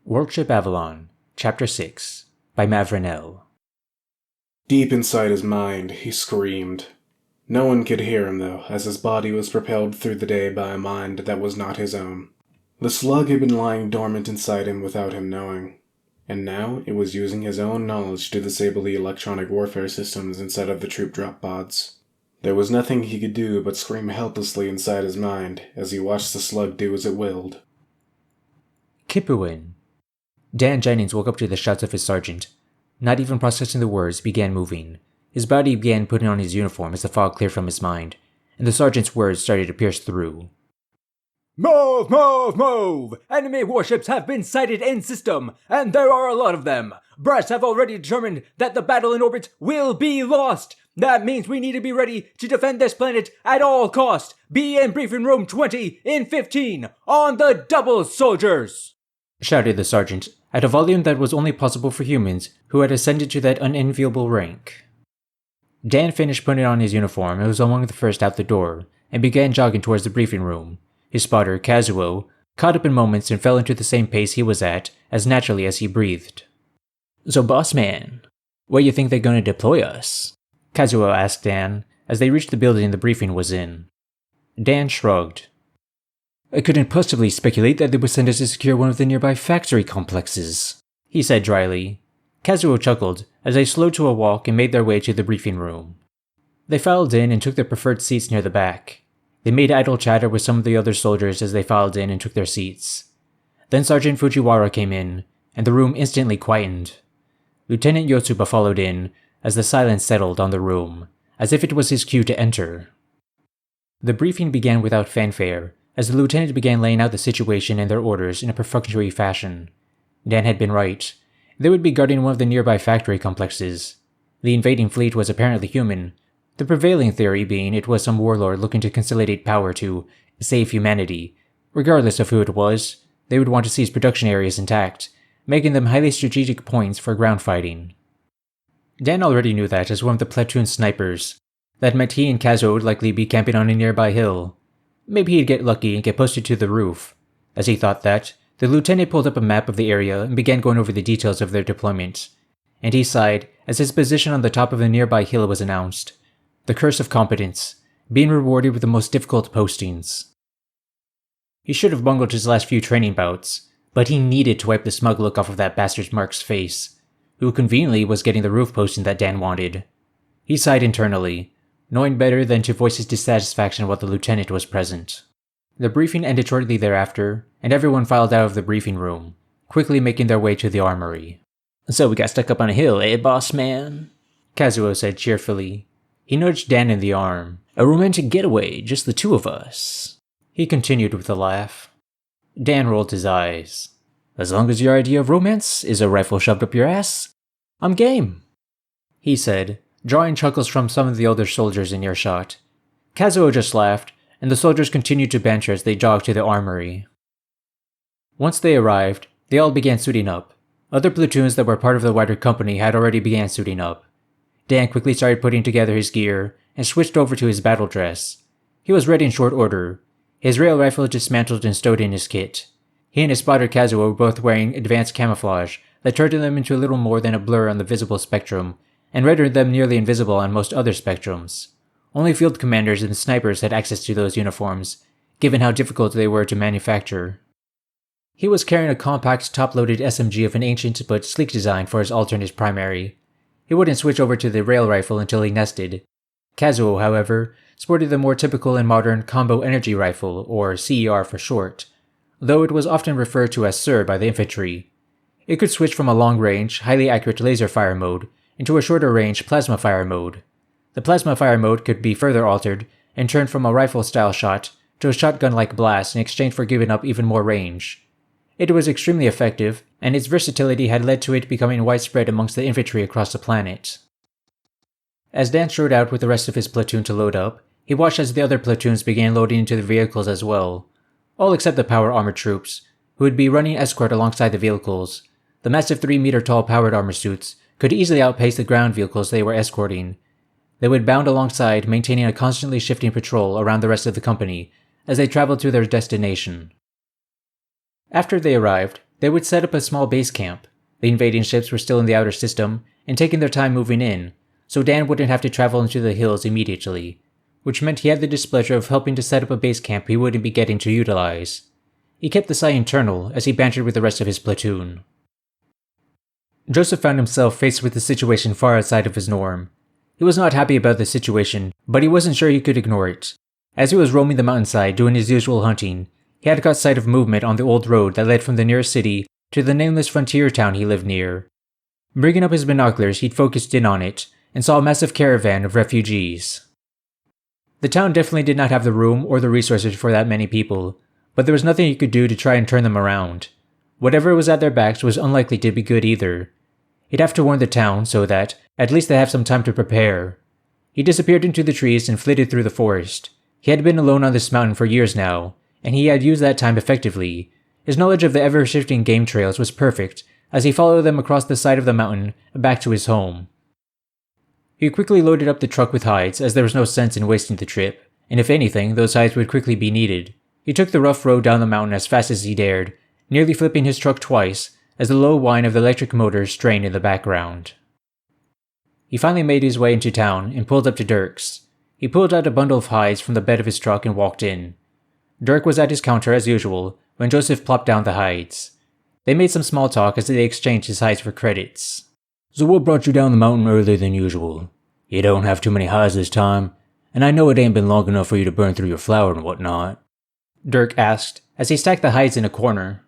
Worldship Avalon, Chapter 6, by Mavranel. Deep inside his mind, he screamed. No one could hear him, though, as his body was propelled through the day by a mind that was not his own. The slug had been lying dormant inside him without him knowing, and now it was using his own knowledge to disable the electronic warfare systems inside of the troop drop pods. There was nothing he could do but scream helplessly inside his mind as he watched the slug do as it willed. Kippuin. Dan Jennings woke up to the shouts of his sergeant. Not even processing the words, began moving. His body began putting on his uniform as the fog cleared from his mind, and the sergeant's words started to pierce through. Move, move, move! Enemy warships have been sighted in system, and there are a lot of them. Brass have already determined that the battle in orbit will be lost. That means we need to be ready to defend this planet at all cost. Be in briefing room 20 in 15, on the double, soldiers! Shouted the sergeant, at a volume that was only possible for humans who had ascended to that unenviable rank. Dan finished putting on his uniform and was among the first out the door, and began jogging towards the briefing room. His spotter, Kazuo, caught up in moments and fell into the same pace he was at, as naturally as he breathed. "So, boss man, where you think they're gonna deploy us?" Kazuo asked Dan, as they reached the building the briefing was in. Dan shrugged. "I couldn't possibly speculate that they would send us to secure one of the nearby factory complexes," he said dryly. Kazuo chuckled as they slowed to a walk and made their way to the briefing room. They filed in and took their preferred seats near the back. They made idle chatter with some of the other soldiers as they filed in and took their seats. Then Sergeant Fujiwara came in, and the room instantly quietened. Lieutenant Yotsuba followed in, as the silence settled on the room, as if it was his cue to enter. The briefing began without fanfare, as the lieutenant began laying out the situation and their orders in a perfunctory fashion. Dan had been right. They would be guarding one of the nearby factory complexes. The invading fleet was apparently human, the prevailing theory being it was some warlord looking to consolidate power to save humanity. Regardless of who it was, they would want to seize production areas intact, making them highly strategic points for ground fighting. Dan already knew that as one of the platoon snipers. That meant he and Kazuo would likely be camping on a nearby hill. Maybe he'd get lucky and get posted to the roof. As he thought that, the lieutenant pulled up a map of the area and began going over the details of their deployment. And he sighed as his position on the top of a nearby hill was announced. The curse of competence, being rewarded with the most difficult postings. He should have bungled his last few training bouts, but he needed to wipe the smug look off of that bastard Mark's face, who conveniently was getting the roof posting that Dan wanted. He sighed internally, knowing better than to voice his dissatisfaction while the lieutenant was present. The briefing ended shortly thereafter, and everyone filed out of the briefing room, quickly making their way to the armory. "So we got stuck up on a hill, eh, boss man?" Kazuo said cheerfully. He nudged Dan in the arm. "A romantic getaway, just the two of us." He continued with a laugh. Dan rolled his eyes. "As long as your idea of romance is a rifle shoved up your ass, I'm game," he said, drawing chuckles from some of the older soldiers in earshot. Kazuo just laughed, and the soldiers continued to banter as they jogged to the armory. Once they arrived, they all began suiting up. Other platoons that were part of the wider company had already began suiting up. Dan quickly started putting together his gear and switched over to his battle dress. He was ready in short order, his rail rifle dismantled and stowed in his kit. He and his spotter Kazuo were both wearing advanced camouflage that turned them into a little more than a blur on the visible spectrum, and rendered them nearly invisible on most other spectrums. Only field commanders and snipers had access to those uniforms, given how difficult they were to manufacture. He was carrying a compact top-loaded SMG of an ancient but sleek design for his alternate primary. He wouldn't switch over to the rail rifle until he nested. Kazuo, however, sported the more typical and modern Combo Energy Rifle, or CER for short, though it was often referred to as SIR by the infantry. It could switch from a long-range, highly accurate laser fire mode into a shorter-range plasma fire mode. The plasma fire mode could be further altered and turned from a rifle-style shot to a shotgun-like blast in exchange for giving up even more range. It was extremely effective, and its versatility had led to it becoming widespread amongst the infantry across the planet. As Dan strode out with the rest of his platoon to load up, he watched as the other platoons began loading into the vehicles as well. All except the power armored troops, who would be running escort alongside the vehicles. The massive 3-meter-tall powered armor suits could easily outpace the ground vehicles they were escorting. They would bound alongside, maintaining a constantly shifting patrol around the rest of the company as they traveled to their destination. After they arrived, they would set up a small base camp. The invading ships were still in the outer system and taking their time moving in, so Dan wouldn't have to travel into the hills immediately, which meant he had the displeasure of helping to set up a base camp he wouldn't be getting to utilize. He kept the sigh internal as he bantered with the rest of his platoon. Joseph found himself faced with a situation far outside of his norm. He was not happy about the situation, but he wasn't sure he could ignore it. As he was roaming the mountainside doing his usual hunting, he had caught sight of movement on the old road that led from the nearest city to the nameless frontier town he lived near. Bringing up his binoculars, he'd focused in on it and saw a massive caravan of refugees. The town definitely did not have the room or the resources for that many people, but there was nothing he could do to try and turn them around. Whatever was at their backs was unlikely to be good either. He'd have to warn the town so that at least they have some time to prepare. He disappeared into the trees and flitted through the forest. He had been alone on this mountain for years now, and he had used that time effectively. His knowledge of the ever-shifting game trails was perfect as he followed them across the side of the mountain back to his home. He quickly loaded up the truck with hides as there was no sense in wasting the trip, and if anything, those hides would quickly be needed. He took the rough road down the mountain as fast as he dared, nearly flipping his truck twice as the low whine of the electric motors strained in the background. He finally made his way into town and pulled up to Dirk's. He pulled out a bundle of hides from the bed of his truck and walked in. Dirk was at his counter as usual when Joseph plopped down the hides. They made some small talk as they exchanged his hides for credits. "So what brought you down the mountain earlier than usual? You don't have too many hides this time, and I know it ain't been long enough for you to burn through your flour and whatnot," Dirk asked as he stacked the hides in a corner.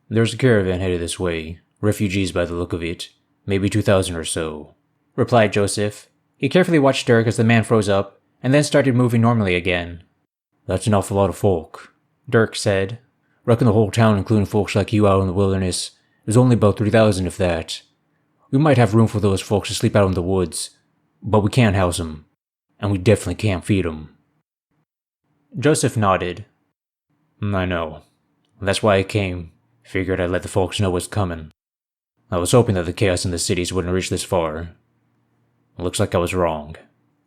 "There's a caravan headed this way, refugees by the look of it, maybe 2,000 or so," replied Joseph. He carefully watched Dirk as the man froze up and then started moving normally again. "That's an awful lot of folk," Dirk said. "Reckon the whole town, including folks like you out in the wilderness, is only about 3,000 if that. We might have room for those folks to sleep out in the woods, but we can't house them, and we definitely can't feed them." Joseph nodded. "I know. That's why I came. Figured I'd let the folks know what's coming. I was hoping that the chaos in the cities wouldn't reach this far. Looks like I was wrong,"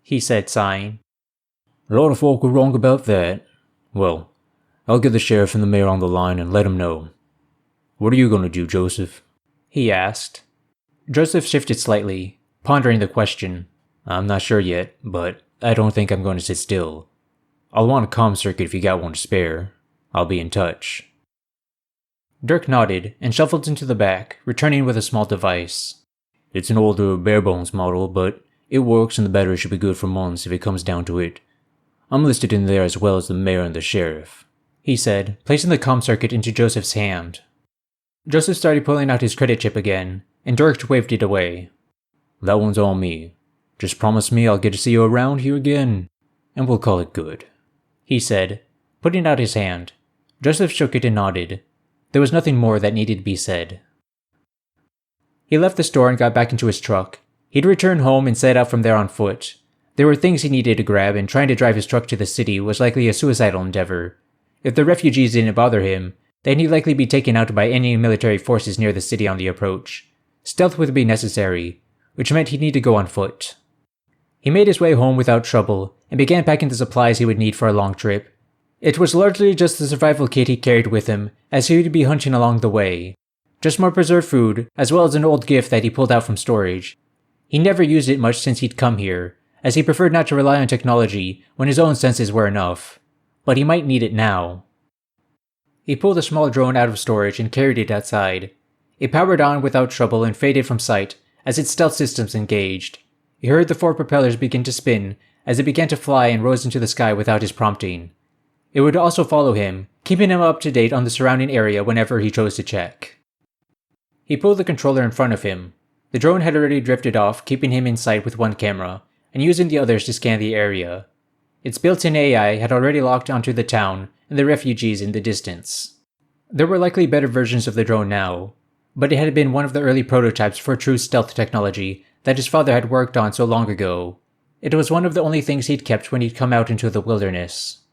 he said, sighing. "A lot of folk were wrong about that. Well, I'll get the sheriff and the mayor on the line and let them know. What are you going to do, Joseph?" he asked. Joseph shifted slightly, pondering the question. "I'm not sure yet, but I don't think I'm going to sit still. I'll want a comm circuit if you got one to spare. I'll be in touch." Dirk nodded and shuffled into the back, returning with a small device. "It's an older, bare-bones model, but it works and the battery should be good for months if it comes down to it. I'm listed in there as well as the mayor and the sheriff," he said, placing the comm circuit into Joseph's hand. Joseph started pulling out his credit chip again, and Dirk waved it away. "That one's all me. Just promise me I'll get to see you around here again, and we'll call it good," he said, putting out his hand. Joseph shook it and nodded. There was nothing more that needed to be said. He left the store and got back into his truck. He'd return home and set out from there on foot. There were things he needed to grab, and trying to drive his truck to the city was likely a suicidal endeavor. If the refugees didn't bother him, then he'd likely be taken out by any military forces near the city on the approach. Stealth would be necessary, which meant he'd need to go on foot. He made his way home without trouble, and began packing the supplies he would need for a long trip. It was largely just the survival kit he carried with him, as he would be hunting along the way. Just more preserved food, as well as an old gift that he pulled out from storage. He never used it much since he'd come here, as he preferred not to rely on technology when his own senses were enough. But he might need it now. He pulled a small drone out of storage and carried it outside. It powered on without trouble and faded from sight as its stealth systems engaged. He heard the 4 propellers begin to spin as it began to fly and rose into the sky without his prompting. It would also follow him, keeping him up to date on the surrounding area whenever he chose to check. He pulled the controller in front of him. The drone had already drifted off, keeping him in sight with one camera, and using the others to scan the area. Its built-in AI had already locked onto the town and the refugees in the distance. There were likely better versions of the drone now, but it had been one of the early prototypes for true stealth technology that his father had worked on so long ago. It was one of the only things he'd kept when he'd come out into the wilderness.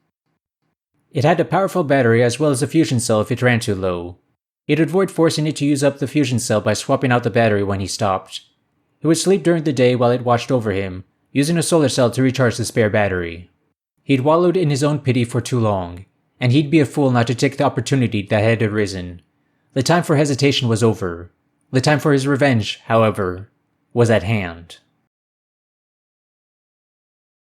It had a powerful battery as well as a fusion cell if it ran too low. He'd avoid forcing it to use up the fusion cell by swapping out the battery when he stopped. He would sleep during the day while it watched over him, using a solar cell to recharge the spare battery. He'd wallowed in his own pity for too long, and he'd be a fool not to take the opportunity that had arisen. The time for hesitation was over. The time for his revenge, however, was at hand.